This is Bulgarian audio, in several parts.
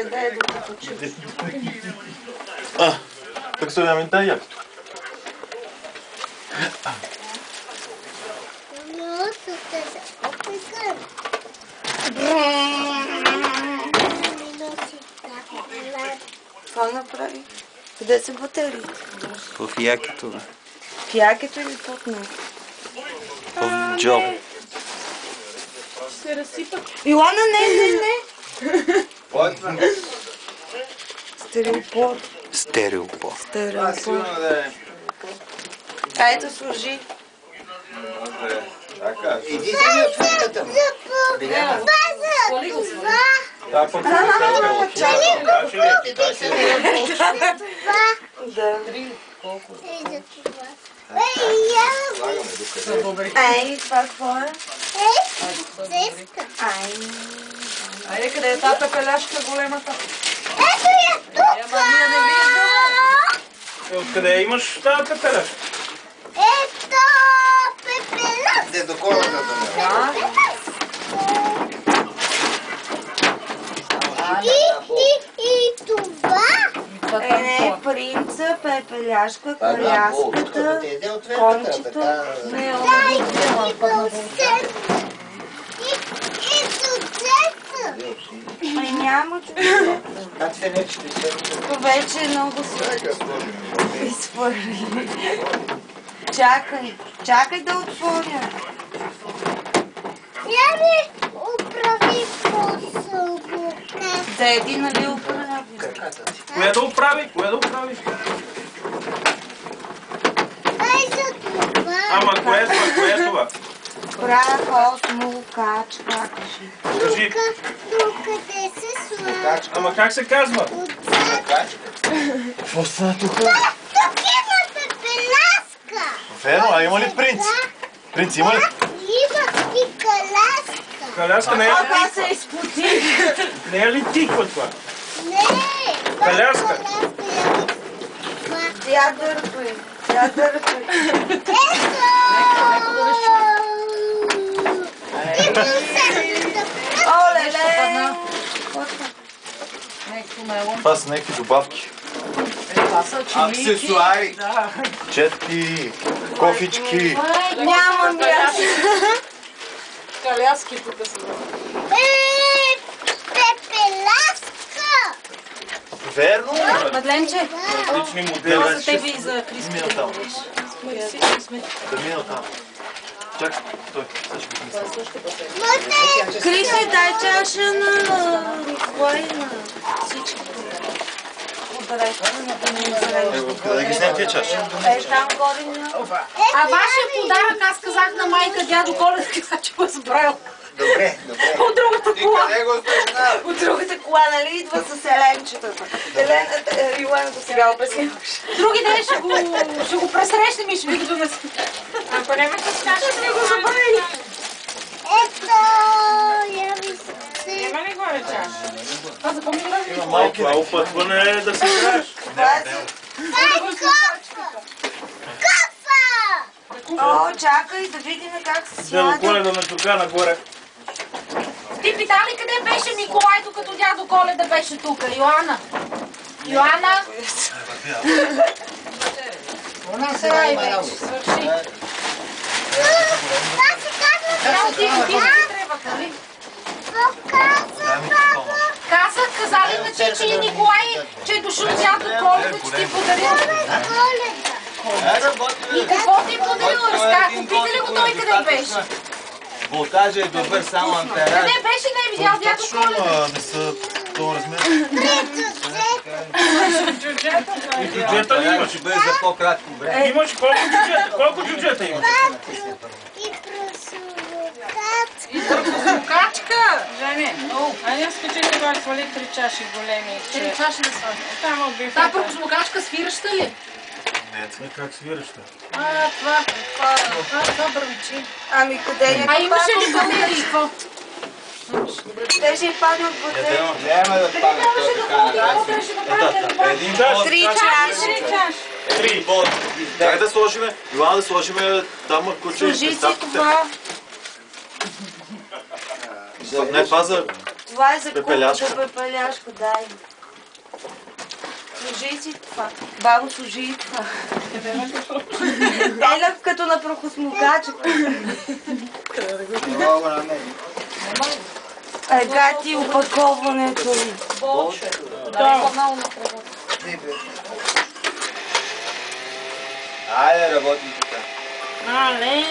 яде докато чуеш. Так се нямам дай якито. Какво направи? Къде са батериите? В якито, бе. В якето или под него? В джоб. Се разсипа. Илана, не! Стереопод. Стереопод. Стереопод. Ето служи. Иди да ми отвърката. Коли го сложи? Да, пък Да. Колко? Ей, това какво е? Ай. Айде, къде е тази пепеляшка големата? Ето я тук! Ама ние не виждаме. Откъде имаш тази пепеляшка? Ето пепелас! Де до колата да ме. Да. И това? Това там Не, какво е? принца, пепеляшка, Тук коляската, ти еде от кончето. така. Не, она го взела. И сърцето! Ай, няма човек. Как се нечете се? Това вече е много се изхвърли. Чакай да отворя. Я ми оправи посълбока. Деди, нали оправи? Коя да оправи? Коя да оправи? Ай за това. Ама кое е това? Кое е това? Прах, осмо, качка, кажи. Кажи. Къде се слага? Ама как се казва? Отзад. Какво стана тук? Тук има пепеляска. Верно, а има ли принц? Принц има ли? Има и каляска. Каляска не е ли Това тиква? се изпоти. Не е ли тиква това? Не, това е Каляска. Я дърпай. Я дърпай. Оле-ле! Нещо мело. Това са някакви добавки. Това са чилийки. Аксесуари. Да. Четки, кофички. Нямам аз. Каляски тук са. Пепеляска! Верно? Мадленче, Различни това модели. за тебе и за Кристо. Мина там. Да мина там. Чакай, стой. Сега ще го мисля. Кристо, дай чаша на Николай и на всички. Отбедай. Ево, къде да ги снем тия чаши? Ей, там горе няма. А вашия подарък, аз казах на майка, дядо Коледа, каза, че го забравил. Добре. От другата И кола. къде го спешна? От другата кола, нали, идва с Еленчетата. Илената сега обясняваш. Други ден ще го пресрещнем и ще ви го донесем. Ако нямате чаша, ще го забравили. Ето, я ви се. Има ли горе чаша? Това запомни ли? Малки, това опътване е да се играеш. О, чакай да видим как се Дядо сяда. Коледа на чука нагоре. Ти пита ли къде беше Николай, докато дядо Коледа беше тук? Йоана? Йоана? Она се Ай, райва. вече, свърши. Това се казва Трябва ти трябва, нали? Казали на Чичи и Николай, че е дошъл дядо Коледа, че ти е подарил. И какво ти е подарил? Попита ли го той къде беше? Волтажа е добър, само ампераж. Къде беше? Не е видял дядо Коледа. Не са този размер. И джуджета ли имаш? Ще бъде за по-кратко време. Имаш колко джуджета? Колко джуджета имаш? И просовокачка. Качка! Жени, айде скачите горе, свали 3 чаши големи. 3 чаши да свали. Там от Та бифета. прокосмокачка свираща ли? Не, как свираш? Това бървичи. Ами къде е? А имаше ли българи? Какво? Те ще паднат в бъде. Няма да падне Какво трябваше да правите? Един чаш. 3 чаши. Три. Чакай да сложиме. Ивана да сложиме там куче. Служи си това. Не, това за... Това е за Пепеляшка. кухата, пепеляшка, дай. Служи си това. Бабо, служи и това. Еля като на прахосмокача. Много на мен. Гати опаковането. Айде, работи така. Але.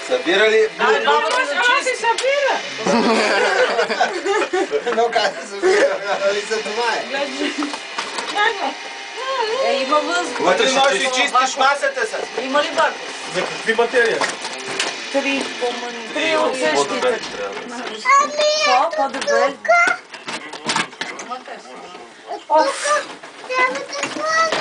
Събира ли? Ама си събира. Но как се събира? Нали за това е? Има въздух. Вътре можеш ли чистиш масата с? Има ли бак? За какви материи? Три от същите. По-добре трябва да Що? По-добре. Тук трябва да слагаме.